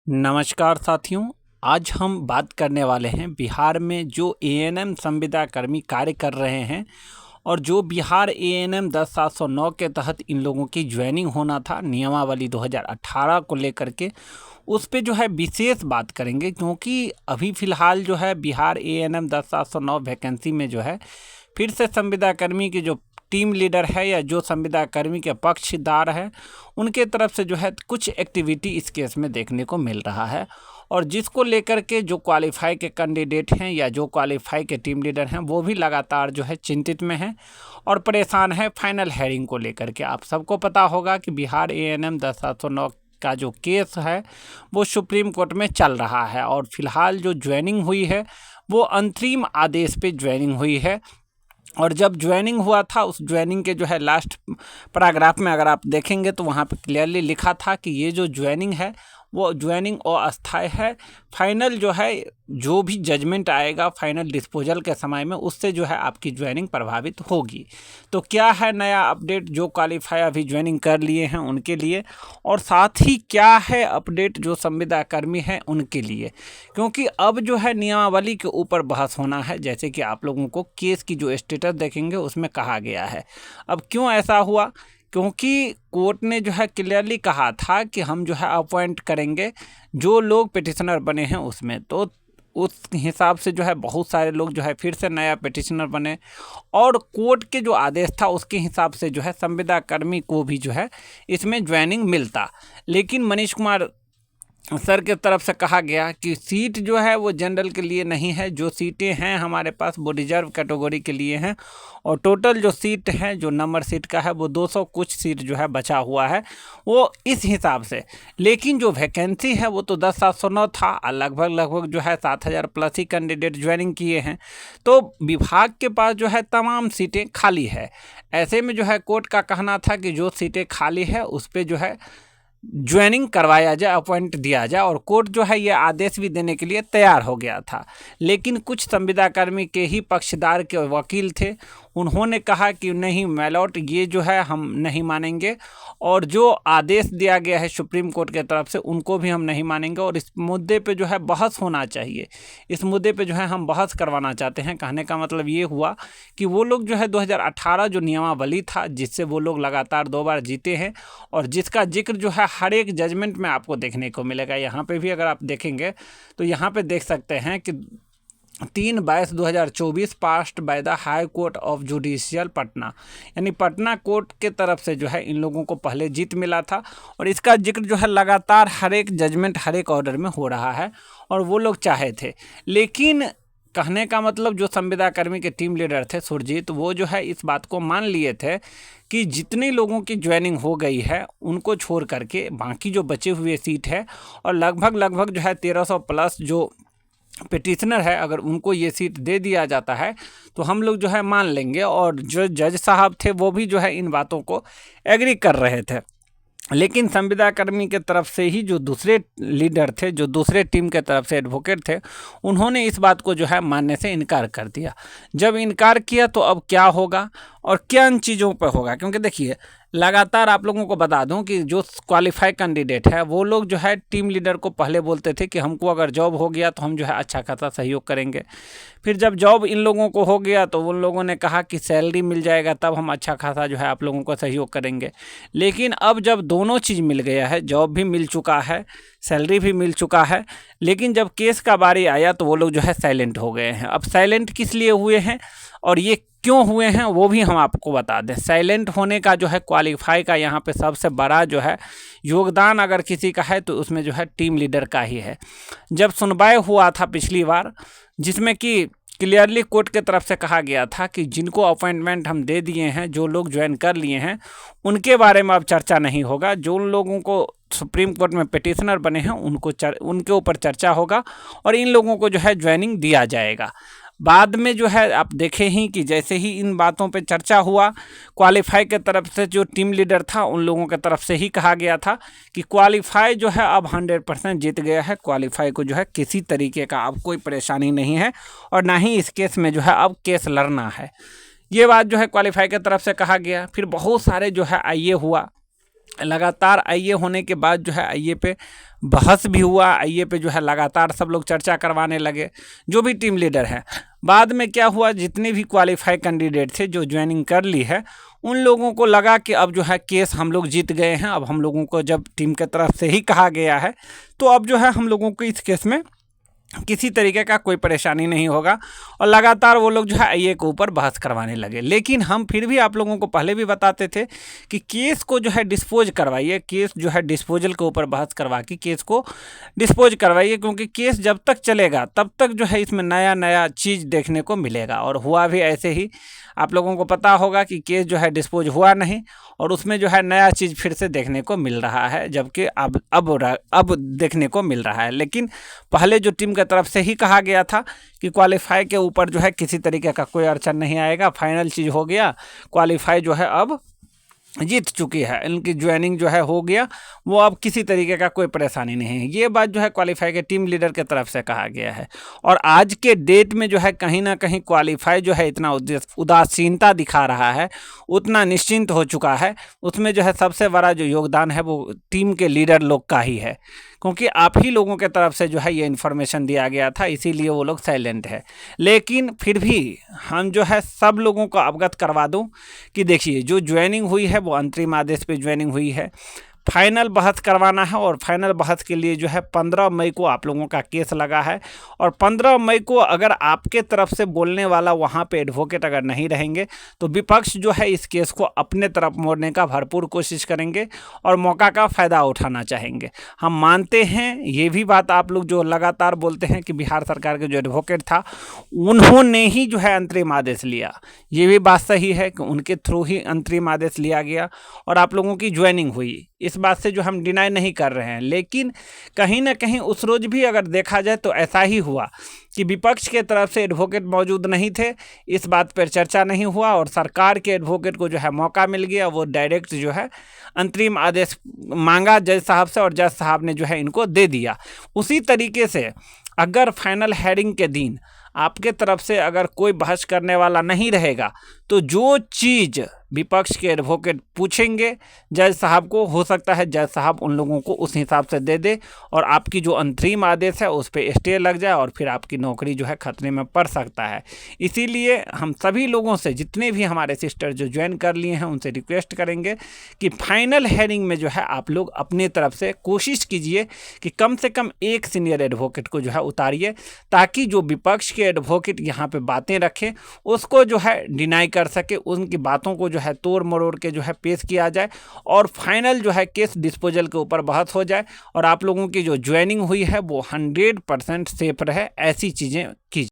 नमस्कार साथियों। आज हम बात करने वाले हैं बिहार में जो एएनएम संविदा कर्मी कार्य कर रहे हैं और जो बिहार एएनएम 10-709 के तहत इन लोगों की ज्वाइनिंग होना था नियमावली 2018 को लेकर के उस पे जो है विशेष बात करेंगे, क्योंकि अभी फ़िलहाल जो है बिहार एएनएम 10-709 वैकेंसी में जो है फिर से संविदा कर्मी की जो टीम लीडर है या जो संविदा कर्मी के पक्षदार है उनके तरफ से जो है कुछ एक्टिविटी इस केस में देखने को मिल रहा है, और जिसको लेकर के जो क्वालिफाई के कैंडिडेट हैं या जो क्वालिफाई के टीम लीडर हैं वो भी लगातार जो है चिंतित में हैं और परेशान है फाइनल हेयरिंग को लेकर के। आप सबको पता होगा कि बिहार एएनएम 10-709 का जो केस है वो सुप्रीम कोर्ट में चल रहा है और फिलहाल जो ज्वाइनिंग हुई है वो अंतरिम आदेश पे ज्वाइनिंग हुई है। और जब ज्वाइनिंग हुआ था उस ज्वाइनिंग के जो है लास्ट पैराग्राफ में अगर आप देखेंगे तो वहाँ पे क्लियरली लिखा था कि ये जो ज्वाइनिंग है वो ज्वाइनिंग अस्थायी है। फाइनल जो है जो भी जजमेंट आएगा फाइनल डिस्पोजल के समय में उससे जो है आपकी ज्वाइनिंग प्रभावित होगी। तो क्या है नया अपडेट जो क्वालिफाई अभी ज्वाइनिंग कर लिए हैं उनके लिए, और साथ ही क्या है अपडेट जो संविदा कर्मी हैं उनके लिए, क्योंकि अब जो है नियमावली के ऊपर बहस होना है। जैसे कि आप लोगों को केस की जो स्टेटस देखेंगे उसमें कहा गया है। अब क्यों ऐसा हुआ, क्योंकि कोर्ट ने जो है क्लियरली कहा था कि हम जो है अपॉइंट करेंगे जो लोग पिटिशनर बने हैं उसमें, तो उस हिसाब से जो है बहुत सारे लोग जो है फिर से नया पिटिशनर बने और कोर्ट के जो आदेश था उसके हिसाब से जो है संविदा कर्मी को भी जो है इसमें ज्वाइनिंग मिलता। लेकिन मनीष कुमार सर के तरफ से कहा गया कि सीट जो है वो जनरल के लिए नहीं है, जो सीटें हैं हमारे पास वो रिजर्व कैटेगरी के लिए हैं और टोटल जो सीट है जो नंबर सीट का है वो 200 कुछ सीट जो है बचा हुआ है वो इस हिसाब से। लेकिन जो वैकेंसी है वो तो 10-709 था और लगभग जो है 7,000 प्लस ही कैंडिडेट ज्वाइनिंग किए हैं, तो विभाग के पास जो है तमाम सीटें खाली है। ऐसे में जो है कोर्ट का कहना था कि जो सीटें खाली है उस पर जो है ज्वाइनिंग करवाया जाए, अपॉइंट दिया जाए, और कोर्ट जो है ये आदेश भी देने के लिए तैयार हो गया था। लेकिन कुछ संविदा कर्मी के ही पक्षदार के वकील थे, उन्होंने कहा कि नहीं मैलॉट ये जो है हम नहीं मानेंगे और जो आदेश दिया गया है सुप्रीम कोर्ट के तरफ से उनको भी हम नहीं मानेंगे और इस मुद्दे पे जो है बहस होना चाहिए। इस मुद्दे पे जो है हम बहस करवाना चाहते हैं। कहने का मतलब ये हुआ कि वो लोग जो है 2018 जो नियमावली था जिससे वो लोग लगातार 2 बार जीते हैं और जिसका जिक्र जो है हर एक जजमेंट में आपको देखने को मिलेगा। यहाँ पे भी अगर आप देखेंगे तो यहाँ पे देख सकते हैं कि 3/22/2024 passed by the high court of judicial Patna, यानी पटना कोर्ट के तरफ से जो है इन लोगों को पहले जीत मिला था और इसका जिक्र जो है लगातार हर एक जजमेंट हर एक ऑर्डर में हो रहा है और वो लोग चाहे थे। लेकिन कहने का मतलब जो संविदा कर्मी के टीम लीडर थे सुरजीत, वो जो है इस बात को मान लिए थे कि जितने लोगों की ज्वाइनिंग हो गई है उनको छोड़ करके बाकी जो बचे हुए सीट है और लगभग जो है 1300 प्लस जो पिटिशनर है अगर उनको ये सीट दे दिया जाता है तो हम लोग जो है मान लेंगे। और जो जज साहब थे वो भी जो है इन बातों को एग्री कर रहे थे। लेकिन संविदा कर्मी के तरफ से ही जो दूसरे लीडर थे, जो दूसरे टीम के तरफ से एडवोकेट थे, उन्होंने इस बात को जो है मानने से इनकार कर दिया। जब इनकार किया तो अब क्या होगा और क्या इन चीज़ों पर होगा, क्योंकि देखिए लगातार आप लोगों को बता दूं कि जो क्वालिफाई कैंडिडेट है वो लोग जो है टीम लीडर को पहले बोलते थे कि हमको अगर जॉब हो गया तो हम जो है अच्छा खासा सहयोग करेंगे। फिर जब जॉब इन लोगों को हो गया तो उन लोगों ने कहा कि सैलरी मिल जाएगा तब हम अच्छा खासा जो है आप लोगों को सहयोग करेंगे। लेकिन अब जब दोनों चीज़ मिल गया है, जॉब भी मिल चुका है, सैलरी भी मिल चुका है, लेकिन जब केस का बारी आया तो वो लोग जो है साइलेंट हो गए हैं। अब साइलेंट किस लिए हुए हैं और ये क्यों हुए हैं वो भी हम आपको बता दें। साइलेंट होने का जो है क्वालिफाई का यहाँ पे सबसे बड़ा जो है योगदान अगर किसी का है तो उसमें जो है टीम लीडर का ही है। जब सुनवाई हुआ था पिछली बार जिसमें कि क्लियरली कोर्ट के तरफ से कहा गया था कि जिनको अपॉइंटमेंट हम दे दिए हैं, जो लोग ज्वाइन कर लिए हैं, उनके बारे में अब चर्चा नहीं होगा। जो लोगों को सुप्रीम कोर्ट में पिटिशनर बने हैं उनके ऊपर चर्चा होगा और इन लोगों को जो है ज्वाइनिंग दिया जाएगा। बाद में जो है आप देखें ही कि जैसे ही इन बातों पे चर्चा हुआ, क्वालिफाई के तरफ से जो टीम लीडर था उन लोगों के तरफ से ही कहा गया था कि क्वालिफाई जो है अब 100% जीत गया है, क्वालिफाई को जो है किसी तरीके का अब कोई परेशानी नहीं है और ना ही इस केस में जो है अब केस लड़ना है। ये बात जो है क्वालिफाई की तरफ से कहा गया। फिर बहुत सारे जो है ये हुआ लगातार आईए होने के बाद जो है आईए पे बहस भी हुआ, आईए पे जो है लगातार सब लोग चर्चा करवाने लगे, जो भी टीम लीडर है। बाद में क्या हुआ, जितने भी क्वालिफाई कैंडिडेट थे जो ज्वाइनिंग कर ली है, उन लोगों को लगा कि अब जो है केस हम लोग जीत गए हैं। अब हम लोगों को जब टीम के तरफ से ही कहा गया है तो अब जो है हम लोगों को इस केस में किसी तरीके का कोई परेशानी नहीं होगा। और लगातार वो लोग जो है आईए के ऊपर बहस करवाने लगे। लेकिन हम फिर भी आप लोगों को पहले भी बताते थे कि केस को जो है डिस्पोज करवाइए, केस जो है डिस्पोजल के ऊपर बहस करवा के केस को डिस्पोज करवाइए, क्योंकि केस जब तक चलेगा तब तक जो है इसमें नया नया चीज़ देखने को मिलेगा। और हुआ भी ऐसे ही। आप लोगों को पता होगा कि केस जो है डिस्पोज हुआ नहीं और उसमें जो है नया चीज़ फिर से देखने को मिल रहा है, जबकि अब देखने को मिल रहा है। लेकिन पहले जो टीम की तरफ से ही कहा गया था कि क्वालिफाई के ऊपर जो है किसी तरीके का कोई अड़चन नहीं आएगा, फाइनल चीज़ हो गया, क्वालिफाई जो है अब जीत चुकी है, इनकी ज्वाइनिंग जो है हो गया, वो अब किसी तरीके का कोई परेशानी नहीं है। ये बात जो है क्वालिफाई के टीम लीडर के तरफ से कहा गया है। और आज के डेट में जो है कहीं ना कहीं क्वालिफाई जो है इतना उदासीनता दिखा रहा है, उतना निश्चिंत हो चुका है, उसमें जो है सबसे बड़ा जो योगदान है वो टीम के लीडर लोग का ही है, क्योंकि आप ही लोगों के तरफ से जो है ये इन्फॉर्मेशन दिया गया था, इसीलिए वो लोग साइलेंट है। लेकिन फिर भी हम जो है सब लोगों को अवगत करवा दूं कि देखिए जो ज्वाइनिंग हुई है वो अंतरिम आदेश पे ज्वाइनिंग हुई है। फाइनल बहस करवाना है और फाइनल बहस के लिए जो है 15 मई को आप लोगों का केस लगा है। और 15 मई को अगर आपके तरफ से बोलने वाला वहाँ पे एडवोकेट अगर नहीं रहेंगे तो विपक्ष जो है इस केस को अपने तरफ मोड़ने का भरपूर कोशिश करेंगे और मौका का फ़ायदा उठाना चाहेंगे। हम मानते हैं ये भी बात, आप लोग जो लगातार बोलते हैं कि बिहार सरकार के जो एडवोकेट था उन्होंने ही जो है अंतरिम आदेश लिया, ये भी बात सही है कि उनके थ्रू ही अंतरिम आदेश लिया गया और आप लोगों की ज्वाइनिंग हुई। इस बात से जो हम डिनाई नहीं कर रहे हैं। लेकिन कहीं ना कहीं उस रोज़ भी अगर देखा जाए तो ऐसा ही हुआ कि विपक्ष के तरफ से एडवोकेट मौजूद नहीं थे, इस बात पर चर्चा नहीं हुआ और सरकार के एडवोकेट को जो है मौका मिल गया, वो डायरेक्ट जो है अंतरिम आदेश मांगा जज साहब से और जज साहब ने जो है इनको दे दिया। उसी तरीके से अगर फाइनल हेयरिंग के दिन आपके तरफ से अगर कोई बहस करने वाला नहीं रहेगा तो जो चीज़ विपक्ष के एडवोकेट पूछेंगे जज साहब को, हो सकता है जज साहब उन लोगों को उस हिसाब से दे दे और आपकी जो अंतरिम आदेश है उस पर स्टे लग जाए और फिर आपकी नौकरी जो है खतरे में पड़ सकता है। इसीलिए हम सभी लोगों से, जितने भी हमारे सिस्टर जो ज्वाइन कर लिए हैं, उनसे रिक्वेस्ट करेंगे कि फाइनल हेयरिंग में जो है आप लोग अपने तरफ से कोशिश कीजिए कि कम से कम एक सीनियर एडवोकेट को जो है उतारिए, ताकि जो विपक्ष के एडवोकेट यहाँ पे बातें रखें उसको जो है डिनाई कर सके, उनकी बातों को जो है तोड़ मरोड़ के जो है पेश किया जाए और फाइनल जो है केस डिस्पोजल के ऊपर बहस हो जाए और आप लोगों की जो ज्वाइनिंग हुई है वो 100% सेफ रहे। ऐसी चीज़ें कीजिए।